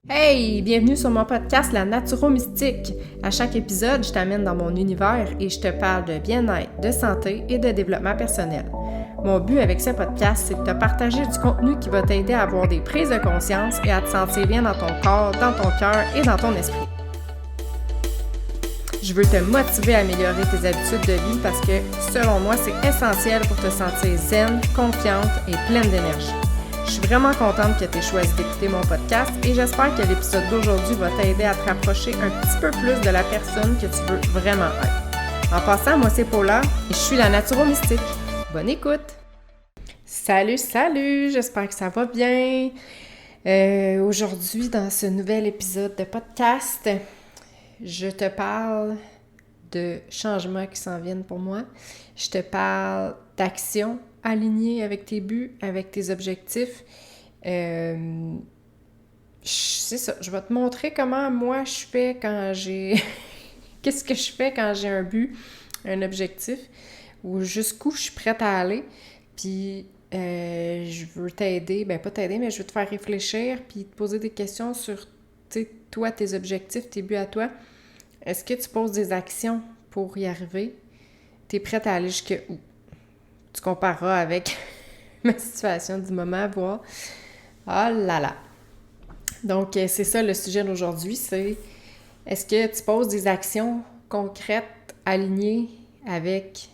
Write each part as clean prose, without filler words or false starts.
Hey, bienvenue sur mon podcast La Naturo-Mystique. À chaque épisode, je t'amène dans mon univers et je te parle de bien-être, de santé et de développement personnel. Mon but avec ce podcast, c'est de te partager du contenu qui va t'aider à avoir des prises de conscience et à te sentir bien dans ton corps, dans ton cœur et dans ton esprit. Je veux te motiver à améliorer tes habitudes de vie parce que, selon moi, c'est essentiel pour te sentir zen, confiante et pleine d'énergie. Je suis vraiment contente que tu aies choisi d'écouter mon podcast et j'espère que l'épisode d'aujourd'hui va t'aider à te rapprocher un petit peu plus de la personne que tu veux vraiment être. En passant, moi c'est Paula et je suis la Naturo-Mystique. Bonne écoute! Salut, j'espère que ça va bien. Aujourd'hui, dans ce nouvel épisode de podcast, je te parle de changements qui s'en viennent pour moi. Je te parle d'actions alignées avec tes buts, avec tes objectifs. C'est ça, je vais te montrer comment moi je fais quand j'ai... Qu'est-ce que je fais quand j'ai un but, un objectif, ou jusqu'où je suis prête à aller. Puis je veux t'aider, pas t'aider, mais je veux te faire réfléchir puis te poser des questions sur, tu sais, toi, tes objectifs, tes buts à toi. Est-ce que tu poses des actions pour y arriver? T'es prête à aller jusqu'où? Tu compareras avec ma situation du moment, voir. Ah là là! Donc, c'est ça le sujet d'aujourd'hui, c'est est-ce que tu poses des actions concrètes, alignées avec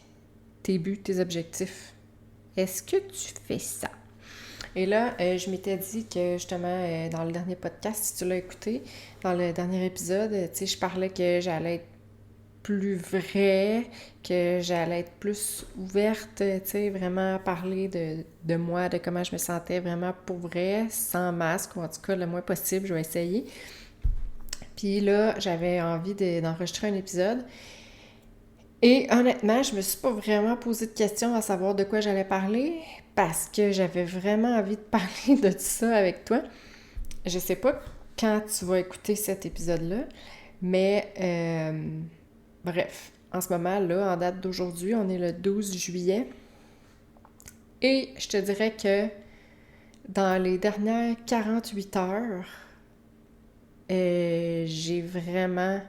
tes buts, tes objectifs? Est-ce que tu fais ça? Et là, je m'étais dit que justement, dans le dernier podcast, si tu l'as écouté, dans le dernier épisode, tu sais, je parlais que j'allais être plus vraie, que j'allais être plus ouverte, tu sais, vraiment parler de moi, de comment je me sentais vraiment pour vrai, sans masque, ou en tout cas le moins possible, je vais essayer. Puis là, j'avais envie d'enregistrer un épisode. Et honnêtement, je me suis pas vraiment posé de questions à savoir de quoi j'allais parler, parce que j'avais vraiment envie de parler de tout ça avec toi. Je sais pas quand tu vas écouter cet épisode-là, mais bref, en ce moment, là, en date d'aujourd'hui, on est le 12 juillet. Et je te dirais que dans les dernières 48 heures, j'ai vraiment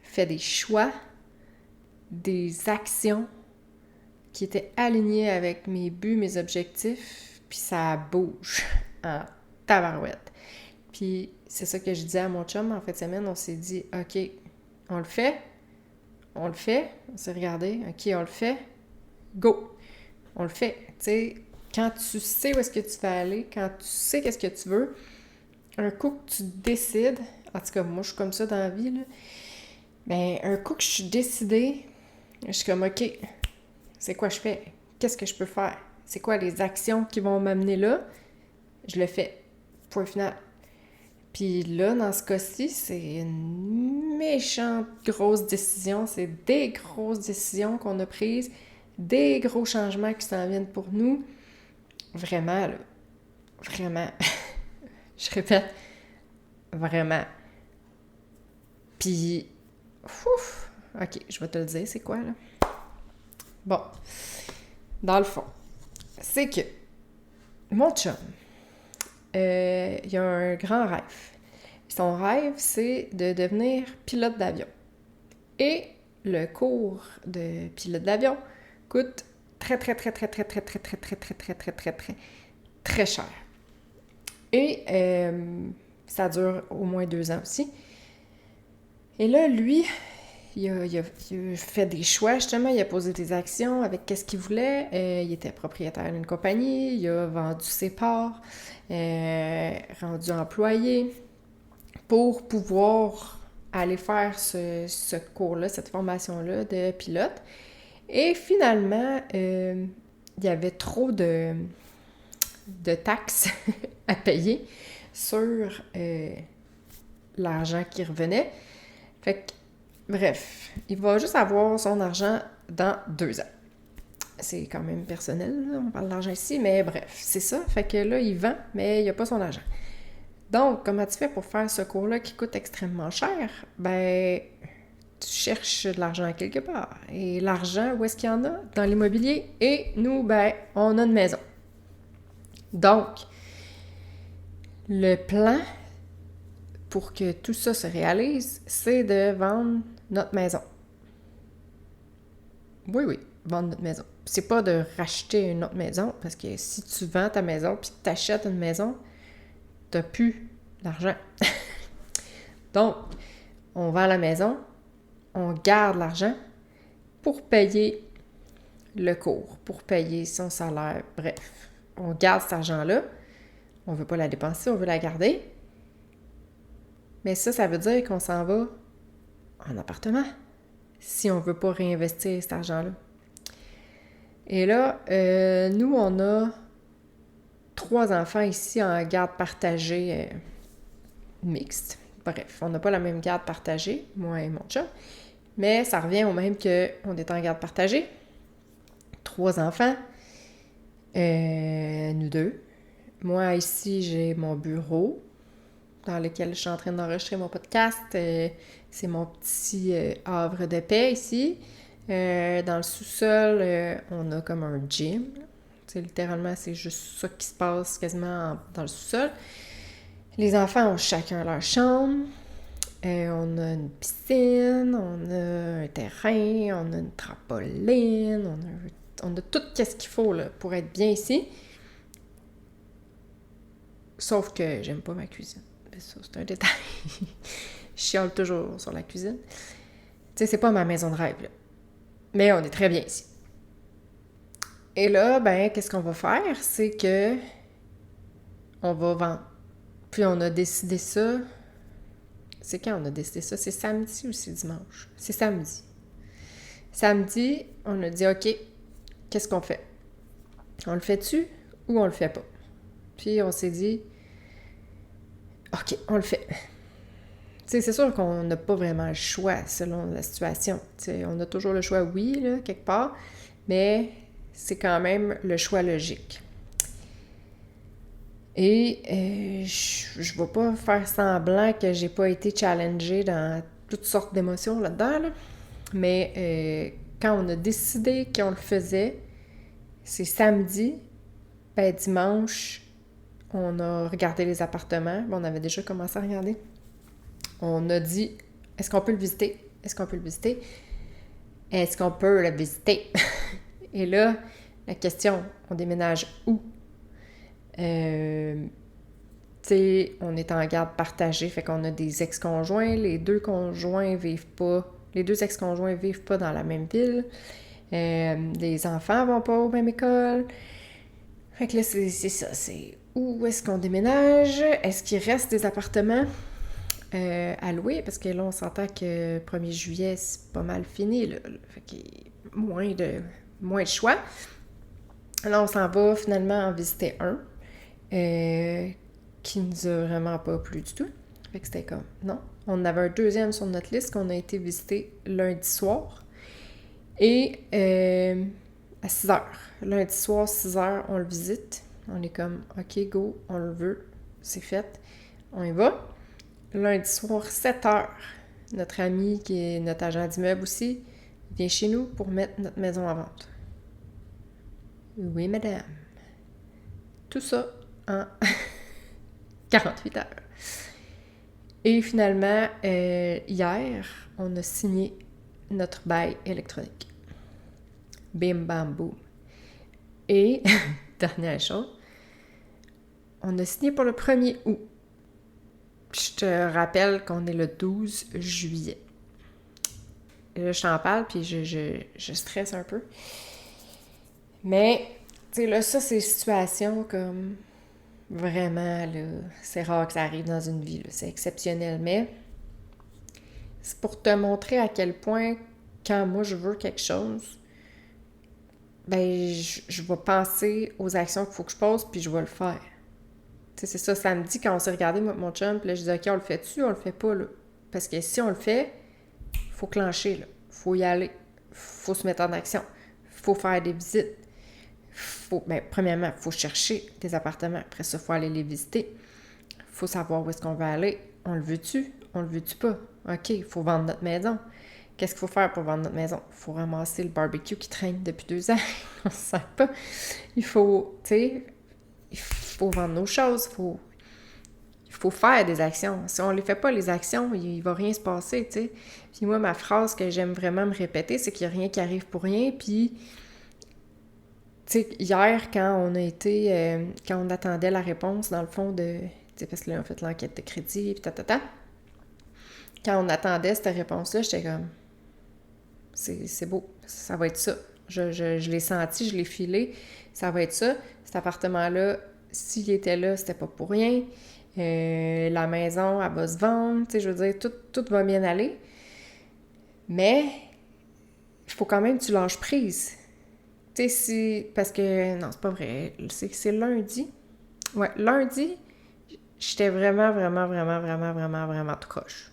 fait des choix, des actions qui étaient alignées avec mes buts, mes objectifs, puis ça bouge en tabarouette. Puis c'est ça que je disais à mon chum en fin de semaine, on s'est dit, OK, on le fait, on s'est regardé, OK, on le fait, go! On le fait, tu sais, quand tu sais où est-ce que tu vas aller, quand tu sais qu'est-ce que tu veux, un coup que tu décides, en tout cas, moi, je suis comme ça dans la vie, là, ben, un coup que je suis décidée, je suis comme, OK, c'est quoi je fais? Qu'est-ce que je peux faire? C'est quoi les actions qui vont m'amener là? Je le fais. Point final. Puis là, dans ce cas-ci, c'est une méchante grosse décision. C'est des grosses décisions qu'on a prises, des gros changements qui s'en viennent pour nous. Vraiment, là. Vraiment. Je répète. Vraiment. Puis, ouf, OK, je vais te le dire, c'est quoi, là? Bon. Dans le fond, c'est que mon chum, il a un grand rêve. Son rêve, c'est de devenir pilote d'avion. Et le cours de pilote d'avion coûte très cher. Et ça dure au moins 2 ans aussi. Et là, lui, il a fait des choix, justement, il a posé des actions avec qu'est-ce qu'il voulait. Il était propriétaire d'une compagnie, il a vendu ses parts, rendu employé pour pouvoir aller faire ce cours-là, cette formation-là de pilote. Et finalement, il y avait trop de taxes à payer sur l'argent qui revenait. Fait que bref, il va juste avoir son argent dans 2 ans. C'est quand même personnel, là, on parle d'argent ici, mais bref, c'est ça. Fait que là, il vend, mais il n'a pas son argent. Donc, comment tu fais pour faire ce cours-là qui coûte extrêmement cher? Ben, tu cherches de l'argent quelque part. Et l'argent, où est-ce qu'il y en a? Dans l'immobilier. Et nous, ben, on a une maison. Donc, le plan pour que tout ça se réalise, c'est de vendre notre maison. Oui, vendre notre maison. C'est pas de racheter une autre maison, parce que si tu vends ta maison puis que tu achètes une maison, t'as plus d'argent. Donc, on vend la maison, on garde l'argent pour payer le cours, pour payer son salaire, bref. On garde cet argent-là, on veut pas la dépenser, on veut la garder. Mais ça veut dire qu'on s'en va en appartement, si on veut pas réinvestir cet argent-là. Et là, nous, on a 3 enfants ici en garde partagée mixte. Bref, on n'a pas la même garde partagée, moi et mon chum, mais ça revient au même qu'on est en garde partagée. 3 enfants, nous 2. Moi, ici, j'ai mon bureau dans lequel je suis en train d'enregistrer mon podcast. C'est mon petit havre de paix ici. Dans le sous-sol, on a comme un gym. Littéralement, c'est juste ça qui se passe quasiment dans le sous-sol. Les enfants ont chacun leur chambre. On a une piscine, on a un terrain, on a une trampoline, on a tout ce qu'il faut là, pour être bien ici. Sauf que j'aime pas ma cuisine. Ça, c'est un détail. Je chiale toujours sur la cuisine. Tu sais, c'est pas ma maison de rêve, là. Mais on est très bien ici. Et là, qu'est-ce qu'on va faire? C'est que on va vendre. Puis on a décidé ça. C'est quand on a décidé ça? C'est samedi ou c'est dimanche? C'est samedi. Samedi, on a dit, OK, qu'est-ce qu'on fait? On le fait-tu ou on le fait pas? Puis on s'est dit, OK, on le fait. T'sais, c'est sûr qu'on n'a pas vraiment le choix selon la situation. T'sais, on a toujours le choix, oui, là, quelque part, mais c'est quand même le choix logique. Et je ne vais pas faire semblant que j'ai pas été challengée dans toutes sortes d'émotions là-dedans, là. Mais quand on a décidé qu'on le faisait, c'est samedi, dimanche, on a regardé les appartements. On avait déjà commencé à regarder. On a dit, est-ce qu'on peut le visiter? Est-ce qu'on peut le visiter? Est-ce qu'on peut le visiter? Et là, la question, on déménage où? Tu sais, on est en garde partagée, fait qu'on a des ex-conjoints. Les deux ex-conjoints vivent pas dans la même ville. Les enfants vont pas aux mêmes écoles. Fait que là, c'est ça, c'est où est-ce qu'on déménage? Est-ce qu'il reste des appartements à louer? Parce que là, on s'entend que 1er juillet, c'est pas mal fini, là. Fait qu'il y a moins de choix. Là, on s'en va finalement en visiter un qui nous a vraiment pas plu du tout. Fait que c'était comme, non. On avait un deuxième sur notre liste qu'on a été visiter lundi soir. Et à 6h. Lundi soir, 6h, on le visite. On est comme, OK, go, on le veut. C'est fait. On y va. Lundi soir, 7h. Notre ami, qui est notre agent d'immeuble aussi, vient chez nous pour mettre notre maison en vente. Oui, madame. Tout ça en 48 heures. Et finalement, hier, on a signé notre bail électronique. Bim, bam, boum. Et, dernière chose, on a signé pour le 1er août. Je te rappelle qu'on est le 12 juillet. Et là, je t'en parle, puis je stresse un peu. Mais, tu sais, là, ça, c'est une situation comme vraiment, là, c'est rare que ça arrive dans une vie, là, c'est exceptionnel, mais c'est pour te montrer à quel point, quand moi, je veux quelque chose, je vais penser aux actions qu'il faut que je pose, puis je vais le faire. Tu sais, c'est ça, samedi, quand on s'est regardé, moi, mon chum, puis là, je disais, OK, on le fait-tu, on le fait pas, là? Parce que si on le fait, il faut clencher, là. Faut y aller. Faut se mettre en action. Faut faire des visites. Premièrement, il faut chercher des appartements. Après ça, il faut aller les visiter. Il faut savoir où est-ce qu'on va aller. On le veut-tu? On le veut-tu pas? OK, il faut vendre notre maison. Qu'est-ce qu'il faut faire pour vendre notre maison? Il faut ramasser le barbecue qui traîne depuis 2 ans. On ne sert pas. Il faut, tu sais, il faut vendre nos choses. Il faut faire des actions. Si on les fait pas, les actions, il va rien se passer, tu sais. Puis moi, ma phrase que j'aime vraiment me répéter, c'est qu'il n'y a rien qui arrive pour rien. Puis, tu sais, hier, quand on attendait la réponse, dans le fond, tu sais, parce que là, on fait l'enquête de crédit, puis quand on attendait cette réponse-là, j'étais comme, c'est beau, ça va être ça. Je l'ai senti, je l'ai filé, ça va être ça. Cet appartement-là, s'il était là, c'était pas pour rien. La maison, elle va se vendre, tu sais, je veux dire, tout va bien aller. Mais, il faut quand même que tu lâches prise. Tu sais, parce que, non, c'est pas vrai, c'est lundi. Ouais, lundi, j'étais vraiment, vraiment, vraiment, vraiment, vraiment, vraiment tout croche.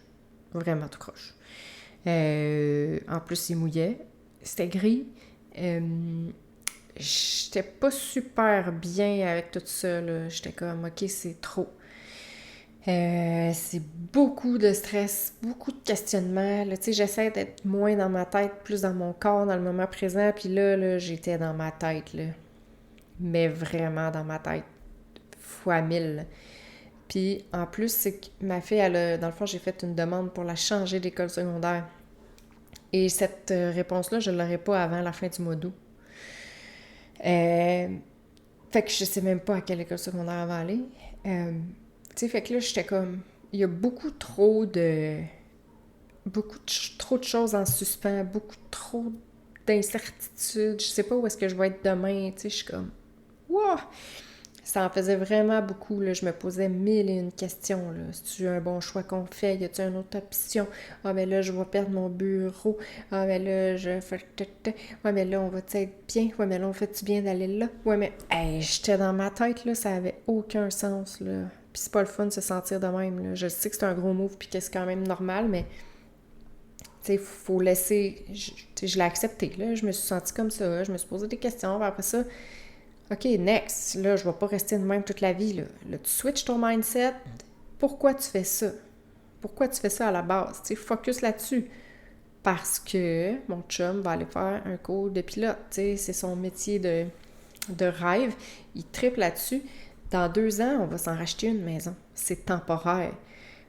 Vraiment tout croche. En plus, il mouillait. C'était gris. J'étais pas super bien avec tout ça, là. J'étais comme, OK, c'est trop. C'est beaucoup de stress, beaucoup de questionnements. Tu sais, j'essaie d'être moins dans ma tête, plus dans mon corps, dans le moment présent. Puis là, j'étais dans ma tête, là. Mais vraiment dans ma tête. Fois 1000. Puis en plus, c'est que ma fille, dans le fond, j'ai fait une demande pour la changer d'école secondaire. Et cette réponse-là, je ne l'aurai pas avant la fin du mois d'août. Fait que je sais même pas à quelle école secondaire elle va aller. Tu sais, fait que là, j'étais comme... Il y a trop de choses en suspens, beaucoup trop d'incertitudes. Je sais pas où est-ce que je vais être demain. Tu sais, je suis comme... Wow! Ça en faisait vraiment beaucoup, là. Je me posais 1001 questions, là. C'est-tu un bon choix qu'on fait? Y a-t-il une autre option? Ah, mais là, je vais perdre mon bureau. Ah, mais là, je fais... Ouais, mais là, on va-tu être bien? Ouais, mais là, on fait-tu bien d'aller là? Ouais, mais... Hey, j'étais dans ma tête, là. Ça avait aucun sens, là. Puis c'est pas le fun de se sentir de même, là. Je sais que c'est un gros move puis que c'est quand même normal, mais... Tu sais, faut laisser... Je l'ai accepté, là. Je me suis sentie comme ça. Je me suis posé des questions. Puis après ça... OK, next. Là, je vais pas rester de même toute la vie. Là, tu switches ton mindset. Pourquoi tu fais ça? Pourquoi tu fais ça à la base? Tu sais, focus là-dessus. Parce que mon chum va aller faire un cours de pilote. Tu sais, c'est son métier de rêve. Il triple là-dessus. Dans 2 ans, on va s'en racheter une maison. C'est temporaire.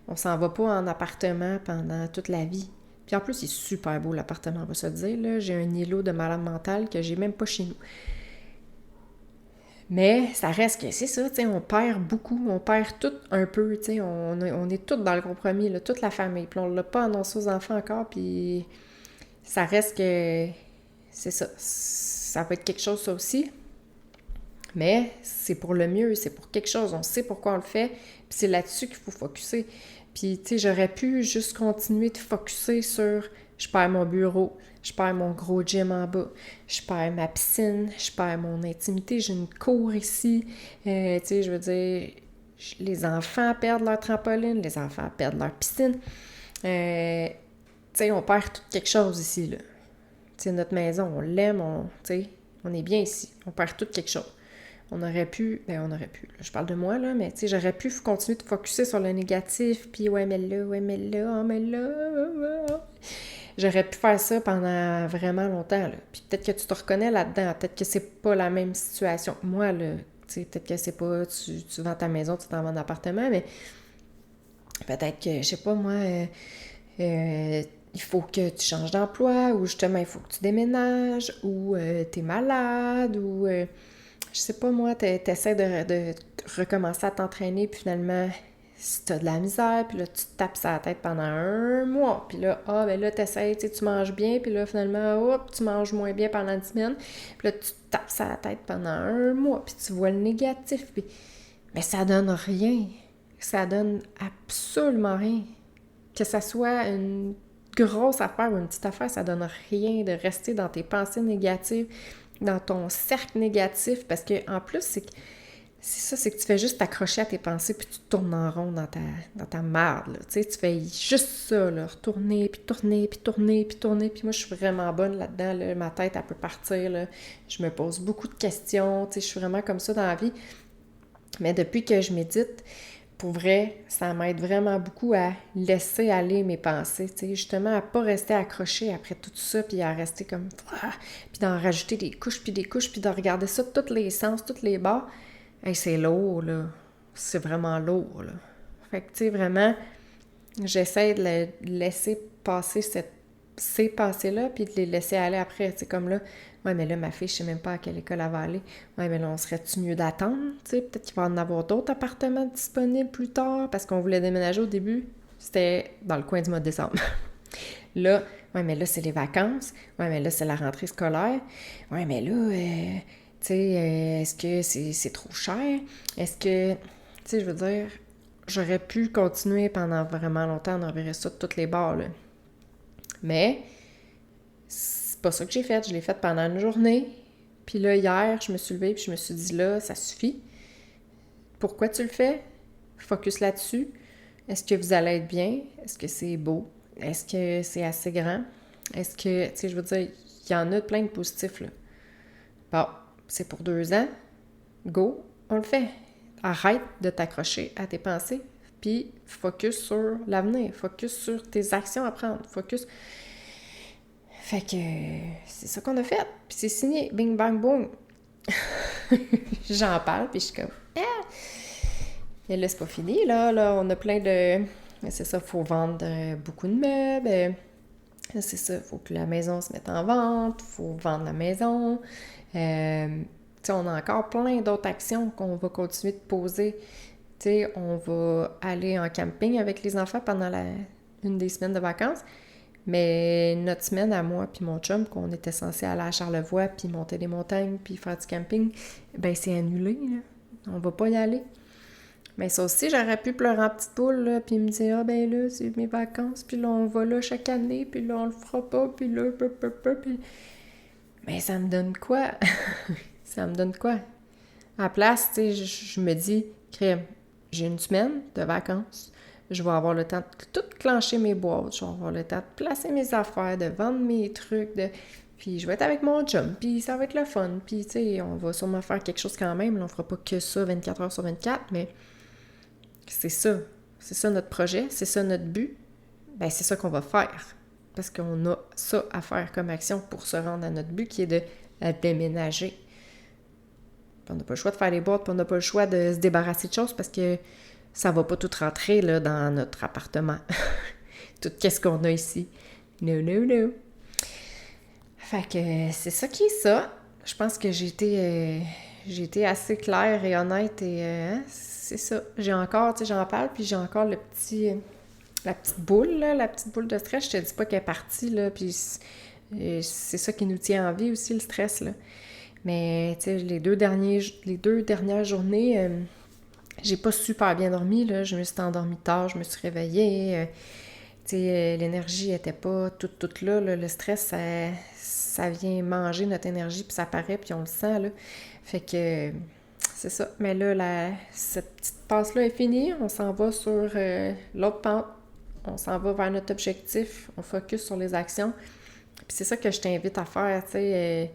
On s'en va pas en appartement pendant toute la vie. Puis en plus, il est super beau l'appartement, on va se le dire. Là. J'ai un îlot de malade mentale que j'ai même pas chez nous. Mais ça reste que c'est ça, tu sais, on perd beaucoup, on perd tout un peu, tu sais, on est tous dans le compromis, là, toute la famille, puis on l'a pas annoncé aux enfants encore, puis ça reste que, c'est ça, ça peut être quelque chose ça aussi, mais c'est pour le mieux, c'est pour quelque chose, on sait pourquoi on le fait, puis c'est là-dessus qu'il faut focusser. Puis, tu sais, j'aurais pu juste continuer de focusser sur je perds mon bureau, je perds mon gros gym en bas, je perds ma piscine, je perds mon intimité, j'ai une cour ici. Tu sais, je veux dire, les enfants perdent leur trampoline, les enfants perdent leur piscine. Tu sais, on perd tout quelque chose ici, là. Tu sais, notre maison, on l'aime, tu sais, on est bien ici. On perd tout quelque chose. On aurait pu, là, je parle de moi, là, mais tu sais, j'aurais pu continuer de focusser sur le négatif, puis ouais, mais là, oh, mais là. J'aurais pu faire ça pendant vraiment longtemps, là. Puis peut-être que tu te reconnais là-dedans, peut-être que c'est pas la même situation. Moi, là, tu sais, peut-être que c'est pas, tu vends ta maison, tu t'en vas en appartement, mais peut-être que, je sais pas, moi, il faut que tu changes d'emploi, ou justement, il faut que tu déménages, ou t'es malade, ou... je sais pas, moi, t'essaies de recommencer à t'entraîner, puis finalement, si t'as de la misère, puis là, tu te tapes sa tête pendant 1 mois, puis là, ben là, t'essaies, tu manges bien, puis là, finalement, hop, tu manges moins bien pendant 10 semaines, puis là, tu te tapes sa tête pendant 1 mois, puis tu vois le négatif, puis... Mais ça donne rien. Ça donne absolument rien. Que ça soit une grosse affaire ou une petite affaire, ça donne rien de rester dans tes pensées négatives, dans ton cercle négatif, parce que en plus, c'est que tu fais juste t'accrocher à tes pensées puis tu tournes en rond dans ta merde, là. Tu sais, tu fais juste ça, là, retourner, puis tourner, puis tourner, puis tourner. Puis moi, je suis vraiment bonne là-dedans, là. Ma tête, elle peut partir, là. Je me pose beaucoup de questions, tu sais, je suis vraiment comme ça dans la vie. Mais depuis que je médite, pour vrai, ça m'aide vraiment beaucoup à laisser aller mes pensées, tu sais, justement, à pas rester accroché après tout ça, puis à rester comme... puis d'en rajouter des couches, puis de regarder ça de tous les sens, tous les bords. Hey, c'est lourd, là. C'est vraiment lourd, là. Fait que, tu sais, vraiment, j'essaie de laisser passer ces pensées-là, puis de les laisser aller après. Tu sais, comme là, ouais, mais là, ma fille, je sais même pas à quelle école elle va aller. Ouais, mais là, on serait-tu mieux d'attendre? Tu sais, peut-être qu'il va en avoir d'autres appartements disponibles plus tard, parce qu'on voulait déménager au début. C'était dans le coin du mois de décembre. Là, ouais, mais là, c'est les vacances. Ouais, mais là, c'est la rentrée scolaire. Ouais, mais là, tu sais, est-ce que c'est trop cher? Est-ce que, tu sais, je veux dire, j'aurais pu continuer pendant vraiment longtemps, on enverrait ça de toutes les barres, là. Mais, c'est pas ça que j'ai fait. Je l'ai fait pendant une journée. Puis là, hier, je me suis levée puis je me suis dit, là, ça suffit. Pourquoi tu le fais? Focus là-dessus. Est-ce que vous allez être bien? Est-ce que c'est beau? Est-ce que c'est assez grand? Est-ce que, tu sais, je veux dire, il y en a plein de positifs, là. Bon, c'est pour 2 ans. Go, on le fait. Arrête de t'accrocher à tes pensées, puis focus sur l'avenir, focus sur tes actions à prendre, focus... Fait que c'est ça qu'on a fait, puis c'est signé, bing bang boom. J'en parle, puis je suis comme... Ah! Et là, c'est pas fini, là, on a plein de... C'est ça, il faut vendre beaucoup de meubles, c'est ça, il faut que la maison se mette en vente, il faut vendre la maison. Tu sais, on a encore plein d'autres actions qu'on va continuer de poser. Tu sais, on va aller en camping avec les enfants pendant une des semaines de vacances. Mais notre semaine à moi puis mon chum, qu'on était censé aller à Charlevoix puis monter les montagnes puis faire du camping, ben c'est annulé, là. On va pas y aller. Mais ça aussi, j'aurais pu pleurer en petite boule, là, puis me dire, ah ben là, c'est mes vacances, puis là, on va là chaque année, puis là, on le fera pas, puis là, puis... Mais ça me donne quoi? Ça me donne quoi? À la place, tu sais, je me dis, crème, j'ai une semaine de vacances, je vais avoir le temps de tout clencher mes boîtes, je vais avoir le temps de placer mes affaires, de vendre mes trucs, puis je vais être avec mon chum, puis ça va être le fun, puis tu sais, on va sûrement faire quelque chose quand même, là, on fera pas que ça 24 heures sur 24, mais c'est ça notre projet, c'est ça notre but, ben c'est ça qu'on va faire, parce qu'on a ça à faire comme action pour se rendre à notre but qui est de déménager. Puis on n'a pas le choix de faire les boîtes, puis on n'a pas le choix de se débarrasser de choses parce que ça va pas tout rentrer là, dans notre appartement. Tout qu'est-ce qu'on a ici. No, no, no. Fait que c'est ça qui est ça. Je pense que j'ai été assez claire et honnête et c'est ça. J'ai encore, tu sais, j'en parle, puis j'ai encore la petite boule, là, la petite boule de stress. Je te dis pas qu'elle est partie, là, puis c'est ça qui nous tient en vie aussi, le stress, là. Mais, tu sais, les deux dernières journées, j'ai pas super bien dormi, là. Je me suis endormie tard, je me suis réveillée. Tu sais, l'énergie était pas toute là, là. Le stress, ça vient manger notre énergie, puis ça paraît, puis on le sent, là. Fait que, c'est ça. Mais là, cette petite passe-là est finie. On s'en va sur l'autre pente. On s'en va vers notre objectif. On focus sur les actions. Puis c'est ça que je t'invite à faire, tu sais.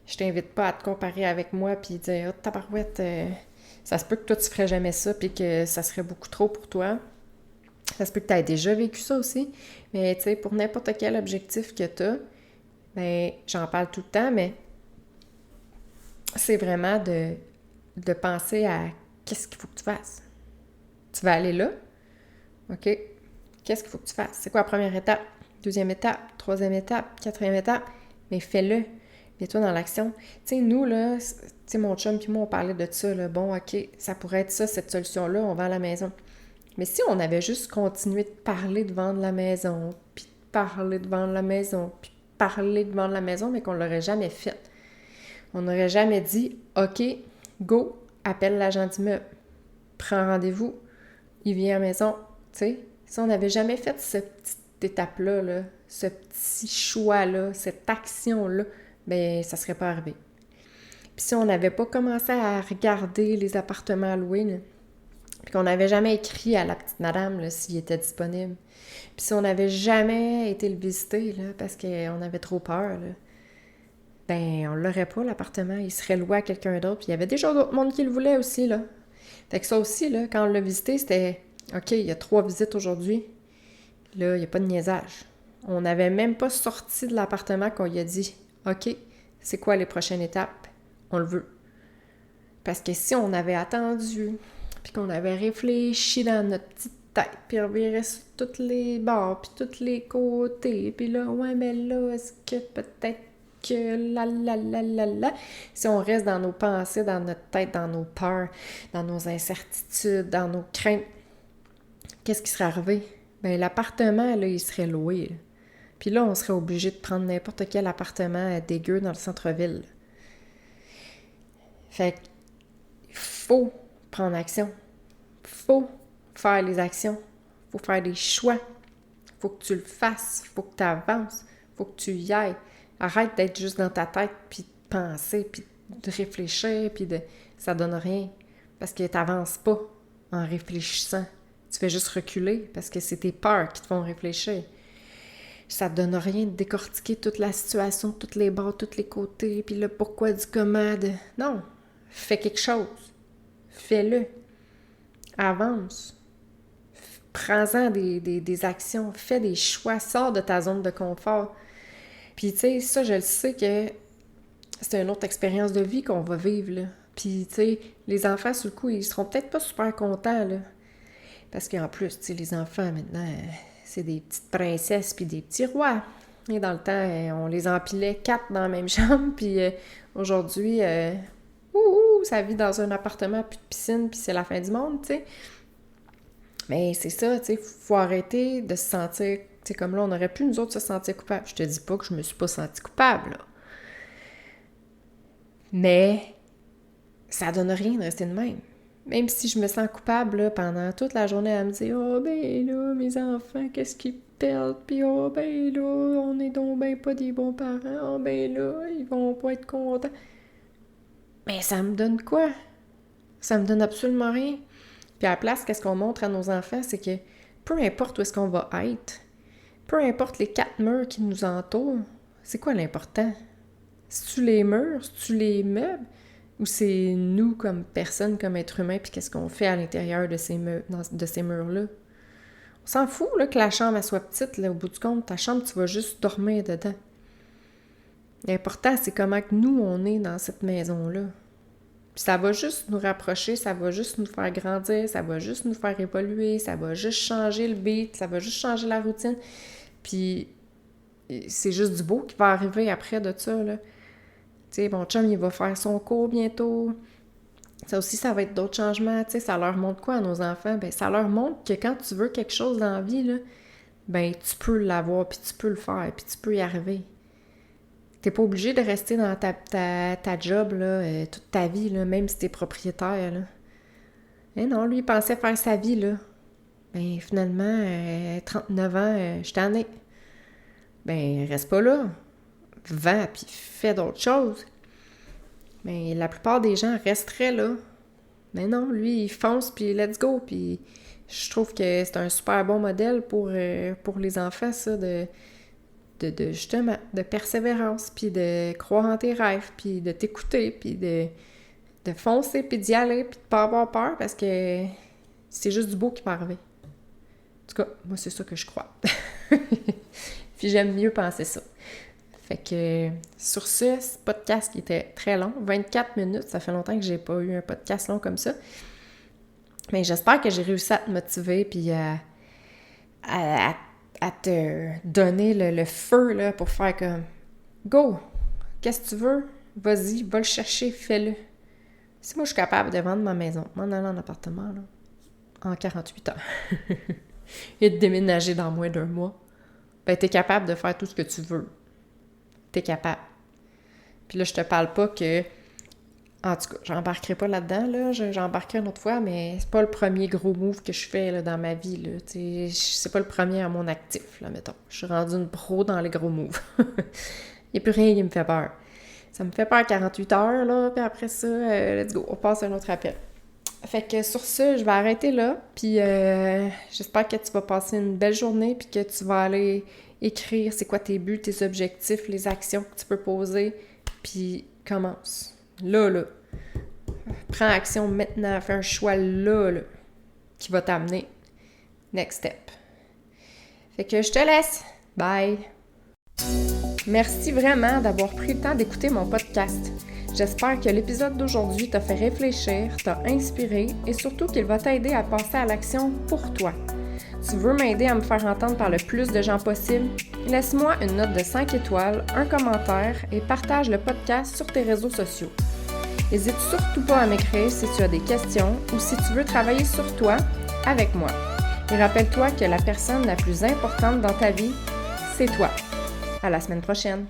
Je t'invite pas à te comparer avec moi puis dire « Oh, tabarouette, ça se peut que toi, tu ferais jamais ça puis que ça serait beaucoup trop pour toi. » Ça se peut que tu aies déjà vécu ça aussi. Mais tu sais, pour n'importe quel objectif que tu as, ben j'en parle tout le temps, mais c'est vraiment de penser à qu'est-ce qu'il faut que tu fasses. Tu vas aller là, OK? Qu'est-ce qu'il faut que tu fasses? C'est quoi la première étape? Deuxième étape? Troisième étape? Quatrième étape? Mais fais-le. Mets-toi dans l'action. Tu sais, nous, là, tu sais, mon chum puis moi, on parlait de ça, là. Bon, OK, ça pourrait être ça, cette solution-là, on vend la maison. Mais si on avait juste continué de parler de vendre la maison, puis de parler de vendre la maison, puis de parler de vendre la maison, mais qu'on l'aurait jamais fait. On n'aurait jamais dit, OK, go, appelle l'agent d'immeuble, prends rendez-vous, il vient à la maison, tu sais. Si on n'avait jamais fait cette petite étape-là, là, ce petit choix-là, cette action-là, ben ça serait pas arrivé. Puis si on n'avait pas commencé à regarder les appartements à louer, là, puis qu'on n'avait jamais écrit à la petite madame là, s'il était disponible, puis si on n'avait jamais été le visiter là, parce qu'on avait trop peur, là, ben on l'aurait pas, l'appartement, il serait loué à quelqu'un d'autre, puis il y avait déjà d'autres monde qui le voulaient aussi, là. Fait que ça aussi, là, quand on l'a visité, c'était « OK, il y a 3 visites aujourd'hui, là, il n'y a pas de niaisage. » On n'avait même pas sorti de l'appartement qu'on lui a dit « OK, c'est quoi les prochaines étapes? On le veut. » Parce que si on avait attendu, puis qu'on avait réfléchi dans notre petite tête, puis on revirait sur tous les bords, puis tous les côtés, puis là, ouais, mais là, est-ce que peut-être que la, si on reste dans nos pensées, dans notre tête, dans nos peurs, dans nos incertitudes, dans nos craintes, qu'est-ce qui serait arrivé? Ben l'appartement, là, il serait loué, là. Puis là, on serait obligé de prendre n'importe quel appartement dégueu dans le centre-ville. Fait qu'il faut prendre action. Faut faire les actions. Faut faire des choix. Faut que tu le fasses. Faut que tu avances. Faut que tu y ailles. Arrête d'être juste dans ta tête, puis de penser, puis de réfléchir, puis de... Ça donne rien. Parce que t'avances pas en réfléchissant. Tu fais juste reculer parce que c'est tes peurs qui te font réfléchir. Ça te donne rien de décortiquer toute la situation, tous les bords, tous les côtés, puis le pourquoi du comment. Non, fais quelque chose. Fais-le. Avance. Prends-en des actions. Fais des choix. Sors de ta zone de confort. Puis, tu sais, ça, je le sais que c'est une autre expérience de vie qu'on va vivre, là. Puis, tu sais, les enfants, sur le coup, ils seront peut-être pas super contents, là. Parce qu'en plus, tu sais, les enfants, maintenant, c'est des petites princesses puis des petits rois. Et dans le temps, on les empilait 4 dans la même chambre, puis aujourd'hui, ça vit dans un appartement, plus de piscine, puis c'est la fin du monde, tu sais. Mais c'est ça, tu sais, faut arrêter de se sentir, tu sais, comme là, on aurait pu, nous autres, se sentir coupables. Je te dis pas que je me suis pas sentie coupable, là. Mais ça donne rien de rester de même. Même si je me sens coupable là, pendant toute la journée à me dire « Oh ben là, mes enfants, qu'est-ce qu'ils perdent? Puis oh ben là, on est donc ben pas des bons parents. Oh ben là, ils vont pas être contents. » Mais ça me donne quoi? Ça me donne absolument rien. Puis à la place, qu'est-ce qu'on montre à nos enfants? C'est que peu importe où est-ce qu'on va être, peu importe les 4 murs qui nous entourent, c'est quoi l'important? C'est-tu les murs? C'est-tu les meubles? Ou c'est nous, comme personne, comme être humain, puis qu'est-ce qu'on fait à l'intérieur de ces murs-là? On s'en fout, là, que la chambre, elle soit petite, là, au bout du compte. Ta chambre, tu vas juste dormir dedans. L'important, c'est comment que nous, on est dans cette maison-là. Puis ça va juste nous rapprocher, ça va juste nous faire grandir, ça va juste nous faire évoluer, ça va juste changer le beat, ça va juste changer la routine. Puis c'est juste du beau qui va arriver après de ça, là. Tu sais, mon chum, il va faire son cours bientôt. Ça aussi, ça va être d'autres changements. Tu sais, ça leur montre quoi à nos enfants? Ben, ça leur montre que quand tu veux quelque chose dans la vie, là, ben, tu peux l'avoir, puis tu peux le faire, puis tu peux y arriver. T'es pas obligé de rester dans ta job, là, toute ta vie, là, même si t'es propriétaire, là. Mais non, lui, il pensait faire sa vie, là. Ben, finalement, 39 ans, je suis tannée. Ben, reste pas là. Va, puis fais d'autres choses. Mais la plupart des gens resteraient là. Mais non, lui, il fonce, puis let's go. Puis je trouve que c'est un super bon modèle pour les enfants, ça, de justement, de persévérance, puis de croire en tes rêves, puis de t'écouter, puis de foncer, puis d'y aller, puis de pas avoir peur, parce que c'est juste du beau qui va arriver. En tout cas, moi, c'est ça que je crois. Puis j'aime mieux penser ça. Fait que sur ce podcast qui était très long, 24 minutes, ça fait longtemps que j'ai pas eu un podcast long comme ça. Mais j'espère que j'ai réussi à te motiver puis à te donner le feu là, pour faire comme go! Qu'est-ce que tu veux? Vas-y, va le chercher, fais-le. Si moi je suis capable de vendre ma maison, m'en aller en appartement là, en 48 heures et de déménager dans moins d'1 mois, ben t'es capable de faire tout ce que tu veux. T'es capable. Puis là, je te parle pas que... En tout cas, j'embarquerai pas là-dedans, là. J'embarquerai une autre fois, mais c'est pas le premier gros move que je fais là, dans ma vie, là. T'sais, c'est pas le premier à mon actif, là, mettons. Je suis rendue une pro dans les gros moves. Il n'y a plus rien qui me fait peur. Ça me fait peur 48 heures, là, puis après ça, let's go, on passe à un autre appel. Fait que sur ce, je vais arrêter là, puis j'espère que tu vas passer une belle journée, puis que tu vas aller écrire c'est quoi tes buts, tes objectifs, les actions que tu peux poser, puis commence. Là. Prends action maintenant, fais un choix là, qui va t'amener next step. Fait que je te laisse. Bye! Merci vraiment d'avoir pris le temps d'écouter mon podcast. J'espère que l'épisode d'aujourd'hui t'a fait réfléchir, t'a inspiré et surtout qu'il va t'aider à passer à l'action pour toi. Tu veux m'aider à me faire entendre par le plus de gens possible? Laisse-moi une note de 5 étoiles, un commentaire et partage le podcast sur tes réseaux sociaux. N'hésite surtout pas à m'écrire si tu as des questions ou si tu veux travailler sur toi avec moi. Et rappelle-toi que la personne la plus importante dans ta vie, c'est toi. À la semaine prochaine!